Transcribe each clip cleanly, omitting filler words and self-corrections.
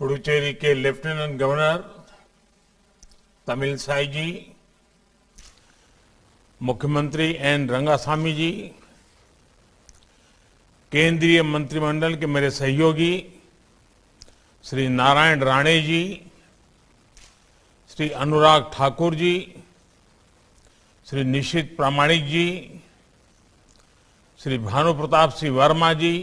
पुडुचेरी के lieutenant governor Tamilisai जी, मुख्यमंत्री N Rangasamy जी, केंद्रीय मंत्रिमंडल के मेरे सहयोगी श्री नारायण राणे जी, श्री अनुराग ठाकुर जी, श्री निशित प्रामाणिक जी, श्री भानु प्रताप सिंह वर्मा जी,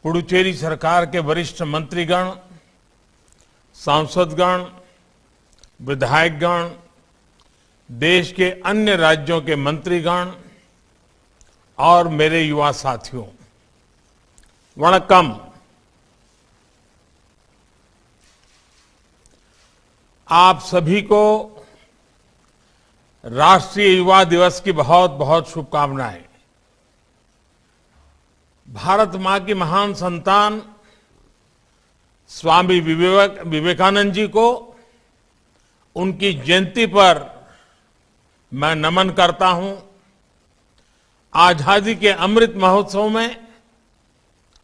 पुडुचेरी सरकार के वरिष्ठ मंत्रीगण, सांसदगण, विधायकगण, देश के अन्य राज्यों के मंत्रीगण और मेरे युवा साथियों, वणक्कम। आप सभी को राष्ट्रीय युवा दिवस की बहुत बहुत शुभकामनाएं। भारत मां की महान संतान स्वामी विवेकानंद जी को उनकी जयंती पर मैं नमन करता हूं। आजादी के अमृत महोत्सव में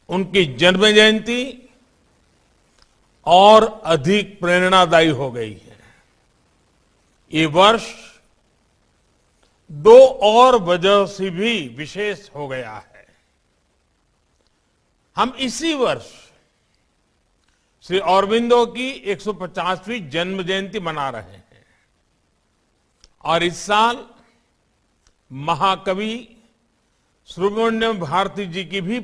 उनकी जन्म जयंती और अधिक प्रेरणादायी हो गई है। ये वर्ष दो और वजह से भी विशेष हो गया है। हम इसी वर्ष श्री अरबिंदो की 150वीं जन्म जयंती मना रहे हैं और इस साल महाकवि सुब्रमण्यम भारती जी की भी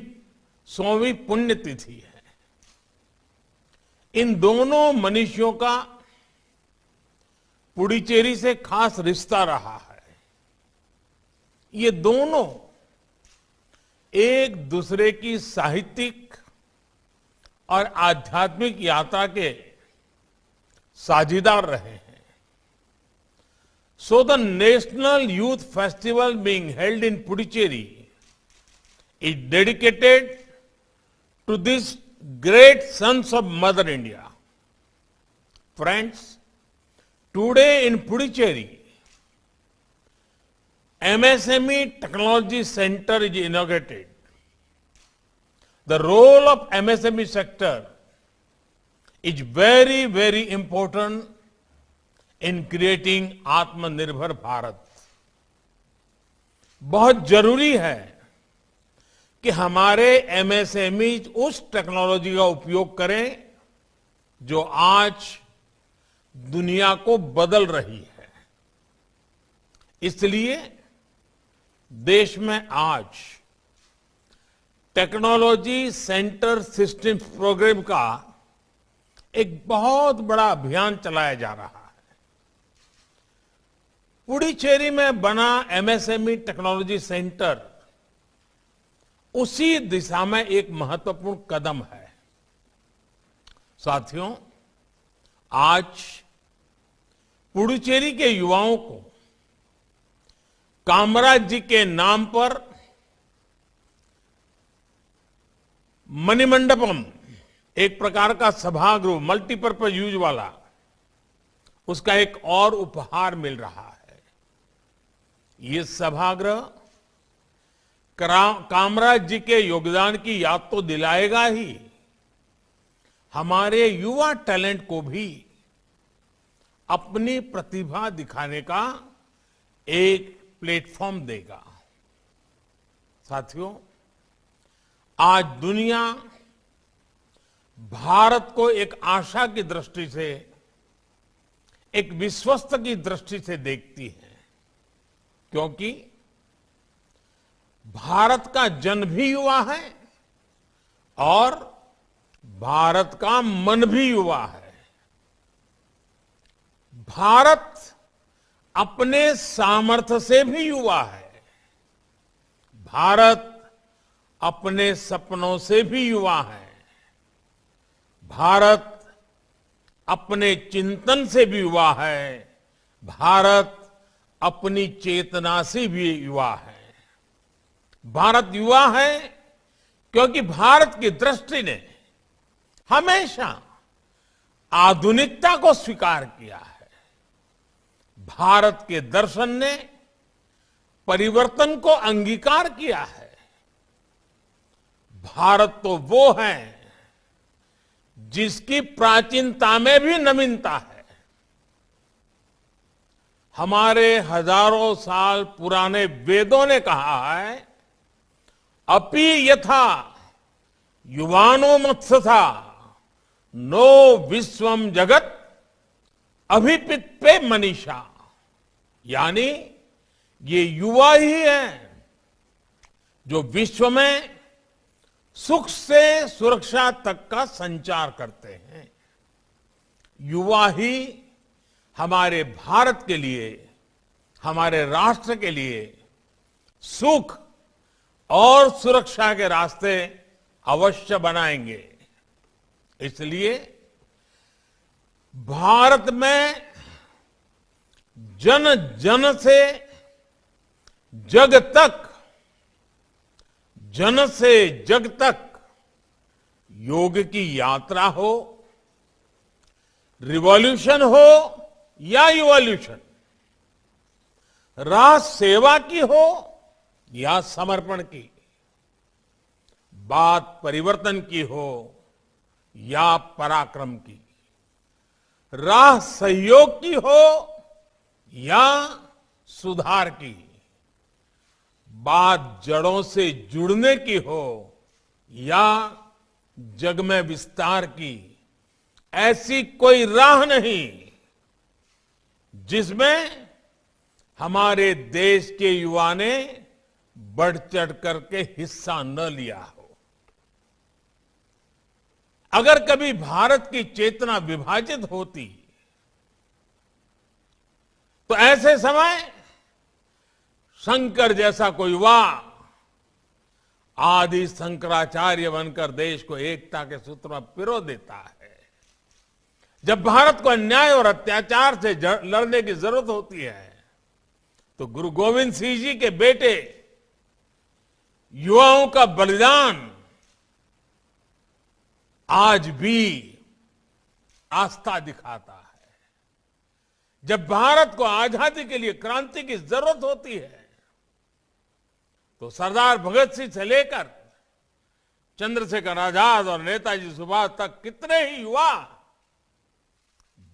100वीं पुण्यतिथि है। इन दोनों मनीषियों का पुडुचेरी से खास रिश्ता रहा है। ये दोनों एक दूसरे की साहित्यिक और आध्यात्मिक यात्रा के साझीदार रहे हैं। So the National Youth Festival being held in Puducherry is dedicated to these great sons of Mother India. Friends, today in Puducherry, MSME Technology Center is inaugurated. The role of MSME sector is very, very important in creating आत्मनिर्भर भारत। बहुत जरूरी है कि हमारे MSME उस technology का उपयोग करें जो आज दुनिया को बदल रही है। इसलिए देश में आज टेक्नोलॉजी सेंटर सिस्टम्स प्रोग्राम का एक बहुत बड़ा अभियान चलाया जा रहा है। पुडुचेरी में बना एमएसएमई टेक्नोलॉजी सेंटर उसी दिशा में एक महत्वपूर्ण कदम है। साथियों, आज पुडुचेरी के युवाओं को कामराज जी के नाम पर मणिमंडपम, एक प्रकार का सभागृह, मल्टीपर्पज यूज वाला, उसका एक और उपहार मिल रहा है। ये सभागृह कामराज जी के योगदान की याद तो दिलाएगा ही, हमारे युवा टैलेंट को भी अपनी प्रतिभा दिखाने का एक प्लेटफॉर्म देगा। साथियों, आज दुनिया भारत को एक आशा की दृष्टि से, एक विश्वस्त की दृष्टि से देखती है, क्योंकि भारत का जन भी युवा है और भारत का मन भी युवा है। भारत अपने सामर्थ्य से भी युवा है। भारत अपने सपनों से भी युवा है। भारत अपने चिंतन से भी युवा है। भारत अपनी चेतना से भी युवा है। भारत युवा है क्योंकि भारत की दृष्टि ने हमेशा आधुनिकता को स्वीकार किया है। भारत के दर्शन ने परिवर्तन को अंगीकार किया है। भारत तो वो है जिसकी प्राचीनता में भी नवीनता है। हमारे हजारों साल पुराने वेदों ने कहा है, अपि यथा युवानो मत्सथा नो विश्वम जगत अभिपित्पे मनीषा। यानी ये युवा ही है जो विश्व में सुख से सुरक्षा तक का संचार करते हैं। युवा ही हमारे भारत के लिए, हमारे राष्ट्र के लिए सुख और सुरक्षा के रास्ते अवश्य बनाएंगे। इसलिए भारत में जन जन से जग तक, जन से जग तक योग की यात्रा हो, रिवॉल्यूशन हो या इवोल्यूशन, राह सेवा की हो या समर्पण की, बात परिवर्तन की हो या पराक्रम की, राह सहयोग की हो या सुधार की, बात जड़ों से जुड़ने की हो या जग में विस्तार की, ऐसी कोई राह नहीं जिसमें हमारे देश के युवा ने बढ़ चढ़ करके हिस्सा न लिया हो। अगर कभी भारत की चेतना विभाजित होती तो ऐसे समय शंकर जैसा कोई युवा आदि शंकराचार्य बनकर देश को एकता के सूत्र में पिरो देता है। जब भारत को अन्याय और अत्याचार से लड़ने की जरूरत होती है तो गुरु गोविंद सिंह जी के बेटे युवाओं का बलिदान आज भी आस्था दिखाता है। जब भारत को आजादी के लिए क्रांति की जरूरत होती है तो सरदार भगत सिंह से लेकर चंद्रशेखर आजाद और नेताजी सुभाष तक कितने ही युवा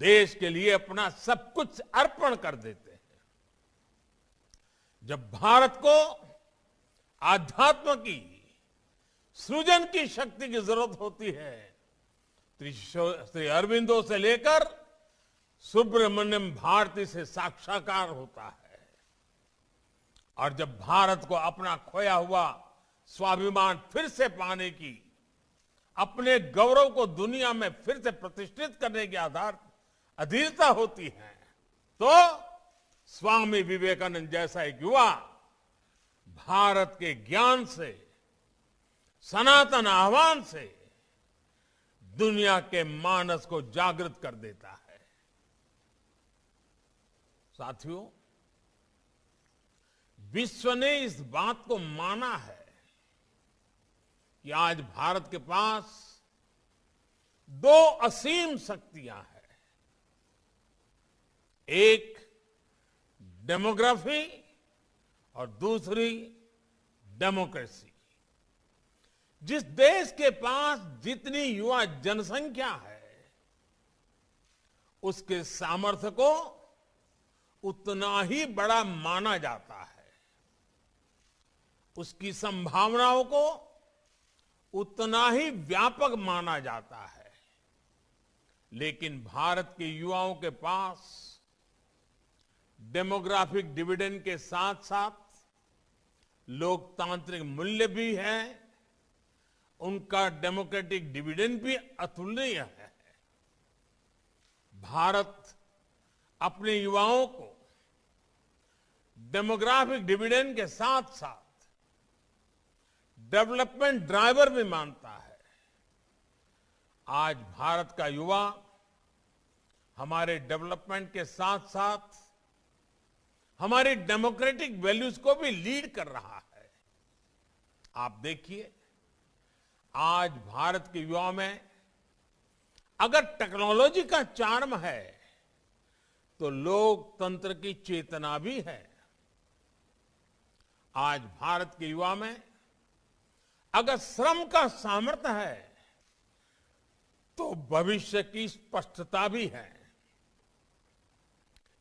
देश के लिए अपना सब कुछ अर्पण कर देते हैं। जब भारत को आध्यात्म की, सृजन की शक्ति की जरूरत होती है, श्री अरविंदो से लेकर सुब्रमण्यम भारती से साक्षात्कार होता है। और जब भारत को अपना खोया हुआ स्वाभिमान फिर से पाने की, अपने गौरव को दुनिया में फिर से प्रतिष्ठित करने के आधार अधीरता होती है, तो स्वामी विवेकानंद जैसा एक युवा भारत के ज्ञान से, सनातन आह्वान से दुनिया के मानस को जागृत कर देता है। साथियों, विश्व ने इस बात को माना है कि आज भारत के पास दो असीम शक्तियां हैं, एक डेमोग्राफी और दूसरी डेमोक्रेसी। जिस देश के पास जितनी युवा जनसंख्या है, उसके सामर्थ्य को उतना ही बड़ा माना जाता है, उसकी संभावनाओं को उतना ही व्यापक माना जाता है। लेकिन भारत के युवाओं के पास डेमोग्राफिक डिविडेंड के साथ साथ लोकतांत्रिक मूल्य भी है, उनका डेमोक्रेटिक डिविडेंड भी अतुलनीय है। भारत अपने युवाओं को डेमोग्राफिक डिविडेंड के साथ साथ डेवलपमेंट ड्राइवर भी मानता है। आज भारत का युवा हमारे डेवलपमेंट के साथ साथ हमारी डेमोक्रेटिक वैल्यूज को भी लीड कर रहा है। आप देखिए, आज भारत के युवाओं में अगर टेक्नोलॉजी का चार्म है तो लोकतंत्र की चेतना भी है। आज भारत के युवा में अगर श्रम का सामर्थ्य है तो भविष्य की स्पष्टता भी है।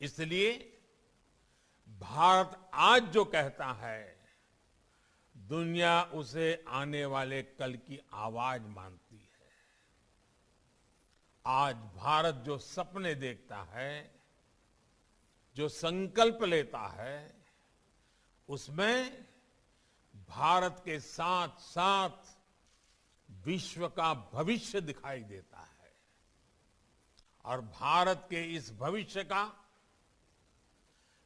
इसलिए भारत आज जो कहता है, दुनिया उसे आने वाले कल की आवाज मानती है। आज भारत जो सपने देखता है, जो संकल्प लेता है, उसमें भारत के साथ साथ विश्व का भविष्य दिखाई देता है। और भारत के इस भविष्य का,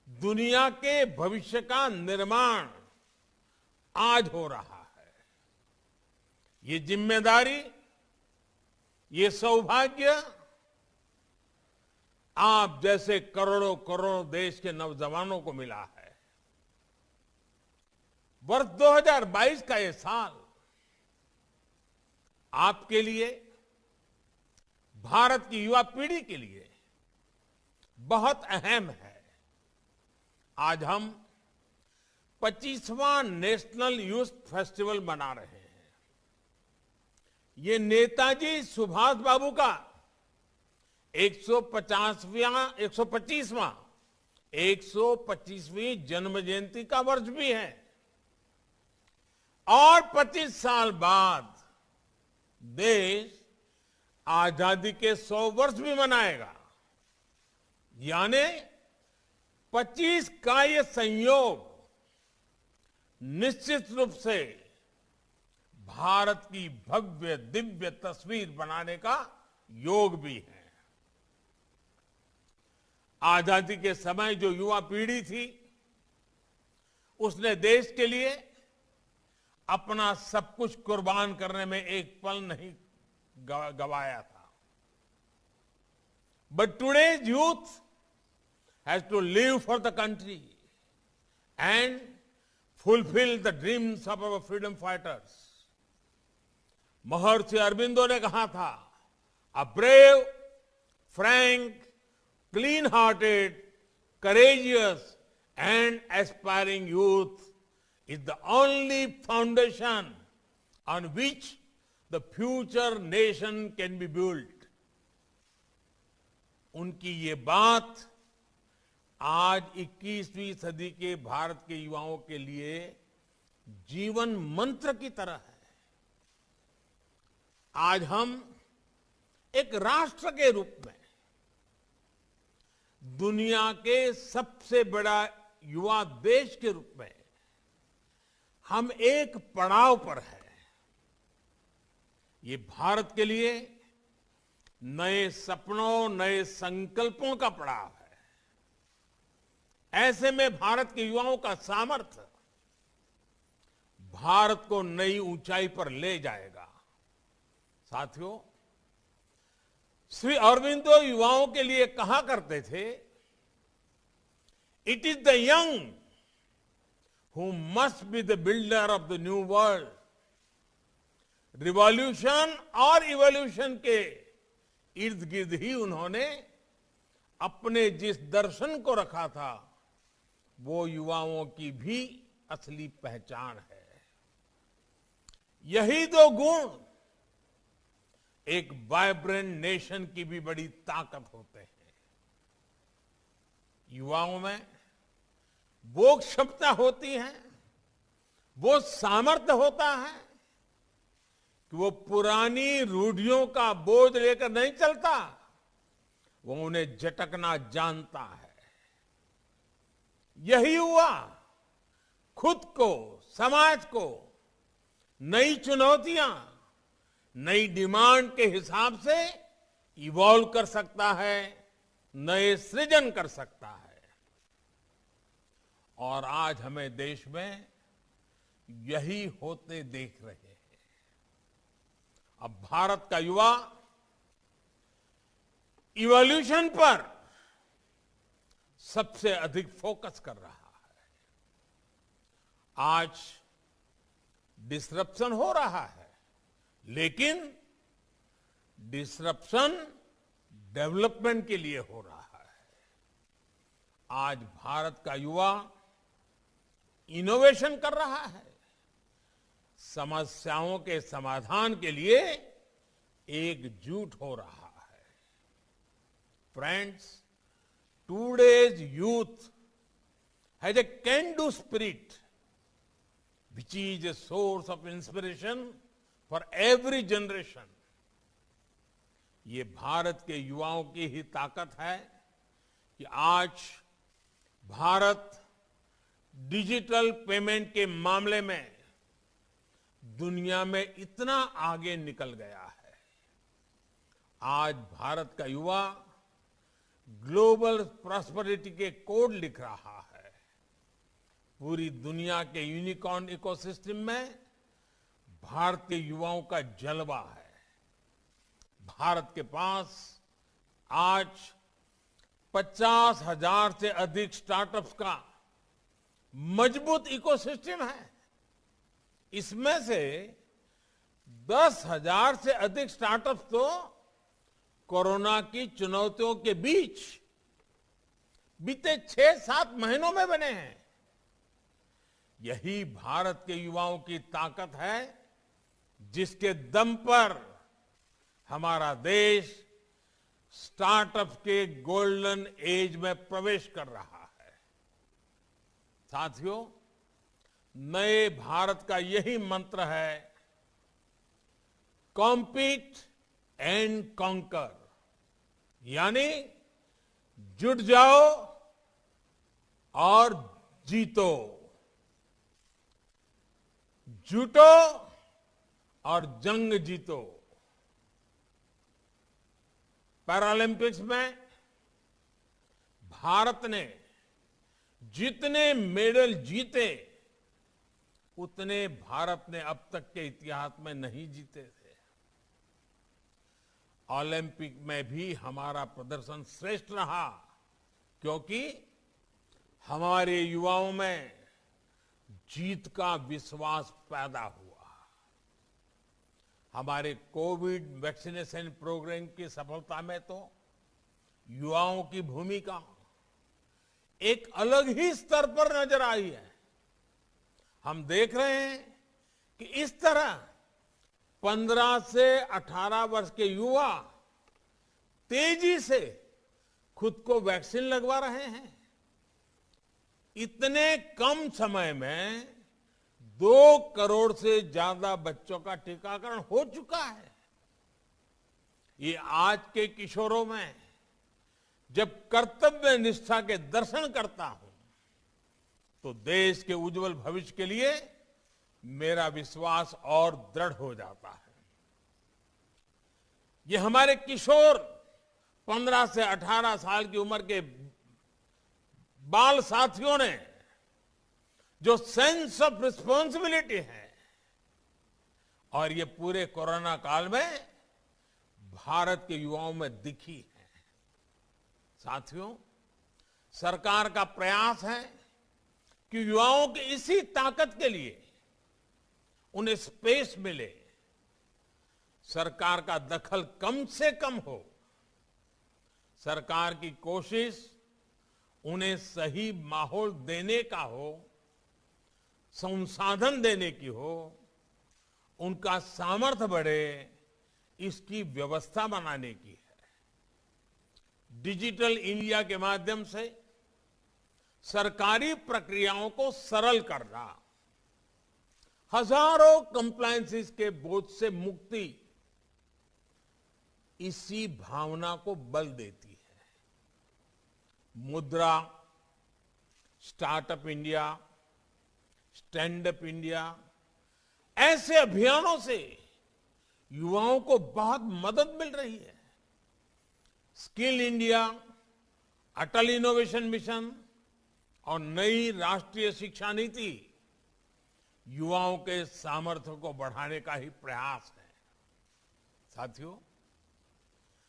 दुनिया के भविष्य का निर्माण आज हो रहा है। ये जिम्मेदारी, ये सौभाग्य आप जैसे करोड़ों करोड़ों देश के नौजवानों को मिला है। वर्ष 2022 का ये साल आपके लिए, भारत की युवा पीढ़ी के लिए बहुत अहम है। आज हम 25वां नेशनल यूथ फेस्टिवल मना रहे हैं। ये नेताजी सुभाष बाबू का 125वीं जन्म जयंती का वर्ष भी है। और 25 साल बाद देश आजादी के 100 वर्ष भी मनाएगा। यानी 25 का ये संयोग निश्चित रूप से भारत की भव्य दिव्य तस्वीर बनाने का योग भी है। आजादी के समय जो युवा पीढ़ी थी, उसने देश के लिए अपना सब कुछ कुर्बान करने में एक पल नहीं गवाया था। But today's youth has to live for the country and fulfil the dreams of our freedom fighters. Maharshi Aurobindo ने कहा था, a brave, frank, clean hearted, courageous and aspiring youth is the only foundation on which the future nation can be built. उनकी ये बात आज 21वीं सदी के भारत के युवाओं के लिए जीवन मंत्र की तरह है। आज हम एक राष्ट्र के रूप में दुनिया के सबसे बड़ा युवा देश के रूप में हम एक पड़ाव पर हैं। ये भारत के लिए नए सपनों, नए संकल्पों का पड़ाव है। ऐसे में भारत के युवाओं का सामर्थ्य भारत को नई ऊंचाई पर ले जाएगा। साथियों, श्री अरबिंदो युवाओं के लिए कहा करते थे, it is the young who must be the builder of the new world. Revolution और इवोल्यूशन के इर्द गिर्द ही उन्होंने अपने जिस दर्शन को रखा था, वो युवाओं की भी असली पहचान है। यही दो गुण एक वाइब्रेंट नेशन की भी बड़ी ताकत होते हैं। युवाओं में वो क्षमता होती है, वो सामर्थ्य होता है कि वो पुरानी रूढ़ियों का बोझ लेकर नहीं चलता, वो उन्हें झटकना जानता है। यही हुआ खुद को, समाज को नई चुनौतियां, नई डिमांड के हिसाब से इवॉल्व कर सकता है, नए सृजन कर सकता है। और आज हमें देश में यही होते देख रहे हैं। अब भारत का युवा इवोल्यूशन पर सबसे अधिक फोकस कर रहा है। आज डिसरप्शन हो रहा है, लेकिन डिसरप्शन डेवलपमेंट के लिए हो रहा है। आज भारत का युवा इनोवेशन कर रहा है, समस्याओं के समाधान के लिए एकजुट हो रहा है। Friends, today's youth has a can-do spirit, which is a source of inspiration for every generation. ये भारत के युवाओं की ही ताकत है कि आज भारत डिजिटल पेमेंट के मामले में दुनिया में इतना आगे निकल गया है। आज भारत का युवा ग्लोबल प्रॉस्पेरिटी के कोड लिख रहा है। पूरी दुनिया के यूनिकॉर्न इकोसिस्टम में भारतीय युवाओं का जलवा है। भारत के पास आज 50,000 से अधिक स्टार्टअप्स का मजबूत इकोसिस्टम है। इसमें से 10,000 से अधिक स्टार्टअप्स तो कोरोना की चुनौतियों के बीच बीते 6-7 महीनों में बने हैं। यही भारत के युवाओं की ताकत है, जिसके दम पर हमारा देश स्टार्टअप के गोल्डन एज में प्रवेश कर रहा है। साथियों, नए भारत का यही मंत्र है, कॉम्पीट एंड कॉन्कर, यानी जुट जाओ और जीतो, जुटो और जंग जीतो। पैरालंपिक्स में भारत ने जितने मेडल जीते उतने भारत ने अब तक के इतिहास में नहीं जीते थे। ओलंपिक में भी हमारा प्रदर्शन श्रेष्ठ रहा, क्योंकि हमारे युवाओं में जीत का विश्वास पैदा हुआ। हमारे कोविड वैक्सीनेशन प्रोग्राम की सफलता में तो युवाओं की भूमिका एक अलग ही स्तर पर नजर आई है। हम देख रहे हैं कि इस तरह 15 से 18 वर्ष के युवा तेजी से खुद को वैक्सीन लगवा रहे हैं। इतने कम समय में 2 करोड़ से ज्यादा बच्चों का टीकाकरण हो चुका है। ये आज के किशोरों में जब कर्तव्य निष्ठा के दर्शन करता हूं तो देश के उज्जवल भविष्य के लिए मेरा विश्वास और दृढ़ हो जाता है। ये हमारे किशोर 15 से 18 साल की उम्र के बाल साथियों ने जो सेंस ऑफ रिस्पॉन्सिबिलिटी है, और ये पूरे कोरोना काल में भारत के युवाओं में दिखी है। साथियों, सरकार का प्रयास है कि युवाओं की इसी ताकत के लिए उन्हें स्पेस मिले, सरकार का दखल कम से कम हो। सरकार की कोशिश उन्हें सही माहौल देने का हो, संसाधन देने की हो, उनका सामर्थ्य बढ़े, इसकी व्यवस्था बनाने की है। डिजिटल इंडिया के माध्यम से सरकारी प्रक्रियाओं को सरल करना, हजारों कंप्लायंसेस के बोझ से मुक्ति, इसी भावना को बल देती है। मुद्रा, startup India, stand up India, ऐसे अभियानों से युवाओं को बहुत मदद मिल रही है। स्किल इंडिया, अटल इनोवेशन मिशन और नई राष्ट्रीय शिक्षा नीति युवाओं के सामर्थ्य को बढ़ाने का ही प्रयास है। साथियों,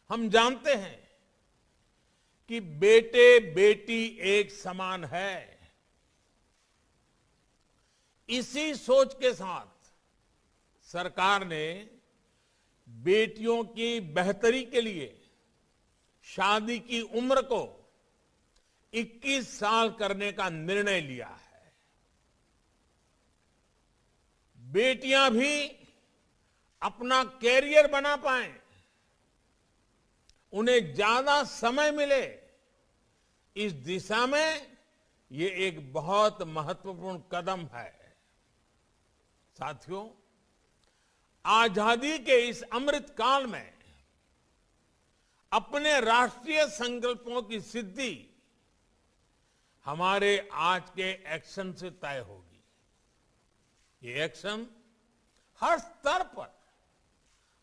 हम जानते हैं कि बेटे बेटी एक समान है। इसी सोच के साथ सरकार ने बेटियों की बेहतरी के लिए शादी की उम्र को 21 साल करने का निर्णय लिया है। बेटियां भी अपना कैरियर बना पाएं, उन्हें ज्यादा समय मिले, इस दिशा में ये एक बहुत महत्वपूर्ण कदम है। साथियों, आजादी के इस अमृत काल में अपने राष्ट्रीय संकल्पों की सिद्धि हमारे आज के एक्शन से तय होगी। ये एक्शन हर स्तर पर,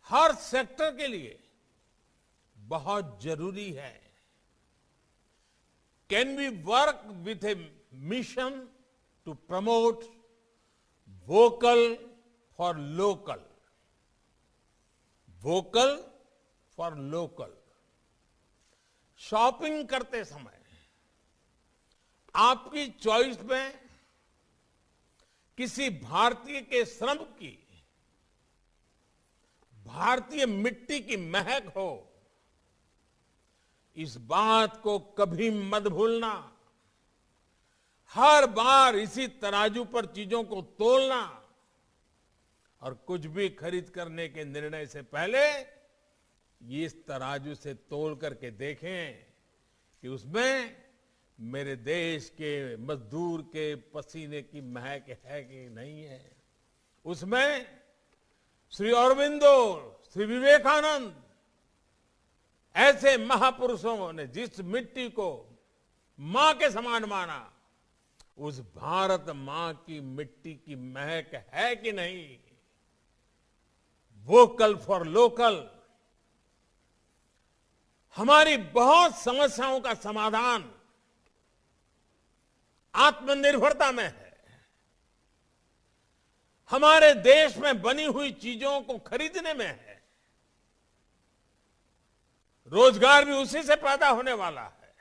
हर सेक्टर के लिए बहुत जरूरी है। Can we work with a mission to promote vocal for local? Vocal for local. Shopping करते समय आपकी चॉइस में किसी भारतीय के श्रम की, भारतीय मिट्टी की महक हो, इस बात को कभी मत भूलना। हर बार इसी तराजू पर चीजों को तोलना और कुछ भी खरीद करने के निर्णय से पहले इस तराजू से तोल करके देखें कि उसमें मेरे देश के मजदूर के पसीने की महक है कि नहीं है। उसमें श्री अरविंदो, श्री विवेकानंद ऐसे महापुरुषों ने जिस मिट्टी को मां के समान माना, उस भारत मां की मिट्टी की महक है कि नहीं? वोकल फॉर लोकल हमारी बहुत समस्याओं का समाधान आत्मनिर्भरता में है। हमारे देश में बनी हुई चीजों को खरीदने में है। रोजगार भी उसी से पैदा होने वाला है।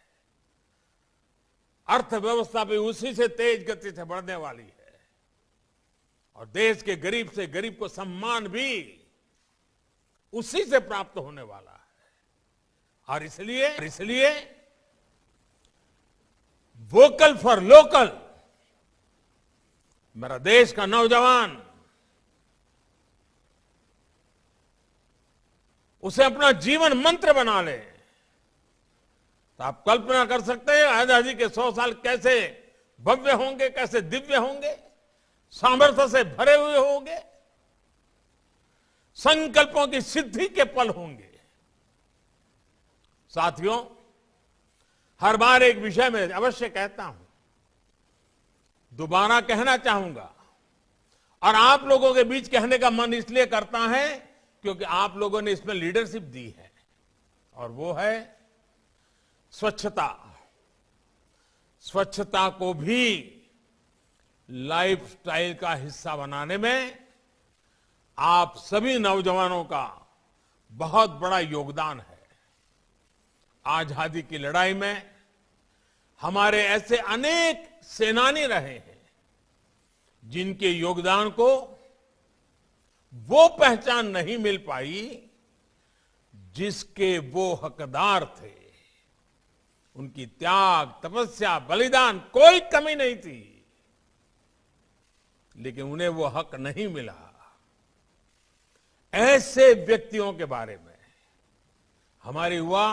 अर्थव्यवस्था भी उसी से तेज गति से बढ़ने वाली है। और देश के गरीब से गरीब को सम्मान भी उसी से प्राप्त होने वाला है। और इसलिए वोकल फॉर लोकल मेरा देश का नौजवान उसे अपना जीवन मंत्र बना ले। तो आप कल्पना कर सकते हैं आजादी के 100 साल कैसे भव्य होंगे, कैसे दिव्य होंगे, सामर्थ्य से भरे हुए होंगे, संकल्पों की सिद्धि के पल होंगे। साथियों, हर बार एक विषय में अवश्य कहता हूं, दोबारा कहना चाहूंगा और आप लोगों के बीच कहने का मन इसलिए करता है क्योंकि आप लोगों ने इसमें लीडरशिप दी है, और वो है स्वच्छता। स्वच्छता को भी लाइफस्टाइल का हिस्सा बनाने में आप सभी नौजवानों का बहुत बड़ा योगदान है। आजादी की लड़ाई में हमारे ऐसे अनेक सेनानी रहे हैं जिनके योगदान को वो पहचान नहीं मिल पाई जिसके वो हकदार थे। उनकी त्याग, तपस्या, बलिदान कोई कमी नहीं थी, लेकिन उन्हें वो हक नहीं मिला। ऐसे व्यक्तियों के बारे में हमारे युवा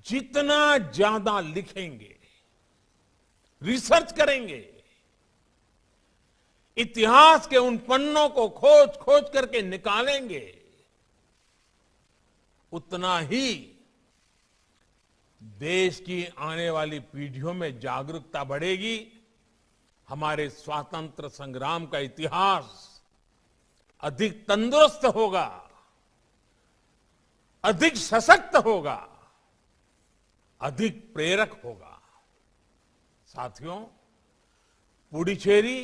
जितना ज्यादा लिखेंगे, रिसर्च करेंगे, इतिहास के उन पन्नों को खोज खोज करके निकालेंगे, उतना ही देश की आने वाली पीढ़ियों में जागरूकता बढ़ेगी। हमारे स्वातंत्र्य संग्राम का इतिहास अधिक तंदुरुस्त होगा, अधिक सशक्त होगा, अधिक प्रेरक होगा। साथियों, पुडुचेरी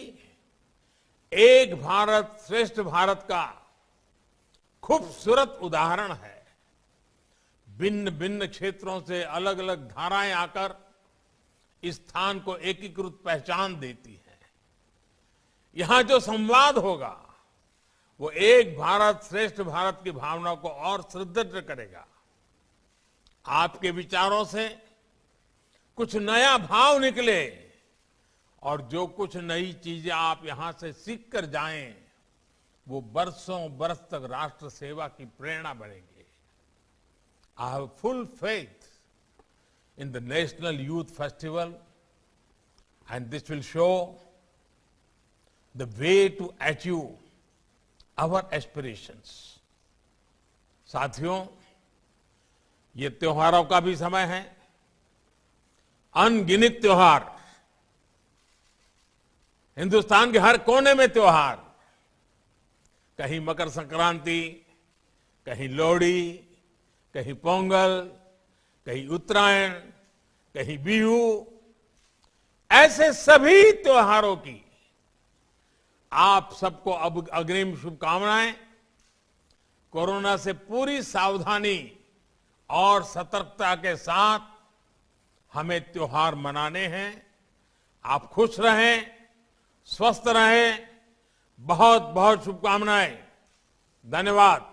एक भारत श्रेष्ठ भारत का खूबसूरत उदाहरण है। भिन्न भिन्न क्षेत्रों से अलग अलग धाराएं आकर इस स्थान को एकीकृत पहचान देती है। यहां जो संवाद होगा वो एक भारत श्रेष्ठ भारत की भावना को और सुदृढ़ करेगा। आपके विचारों से कुछ नया भाव निकले और जो कुछ नई चीजें आप यहां से सीख कर जाएं, वो बरसों बरस तक राष्ट्र सेवा की प्रेरणा बनेगी। I have full faith in the National Youth Festival, and this will show the way to achieve our aspirations. साथियों, ये त्योहारों का भी समय है. अनगिनत त्योहार, हिंदुस्तान के हर कोने में त्योहार. कहीं मकर संक्रांति, कहीं लोहड़ी, कहीं पोंगल, कहीं उत्तरायण, कहीं बिहू. ऐसे सभी त्योहारों की आप सबको अब अग्रिम शुभकामनाएं. कोरोना से पूरी सावधानी और सतर्कता के साथ हमें त्योहार मनाने हैं. आप खुश रहें, स्वस्थ रहें. बहुत बहुत शुभकामनाएं. धन्यवाद.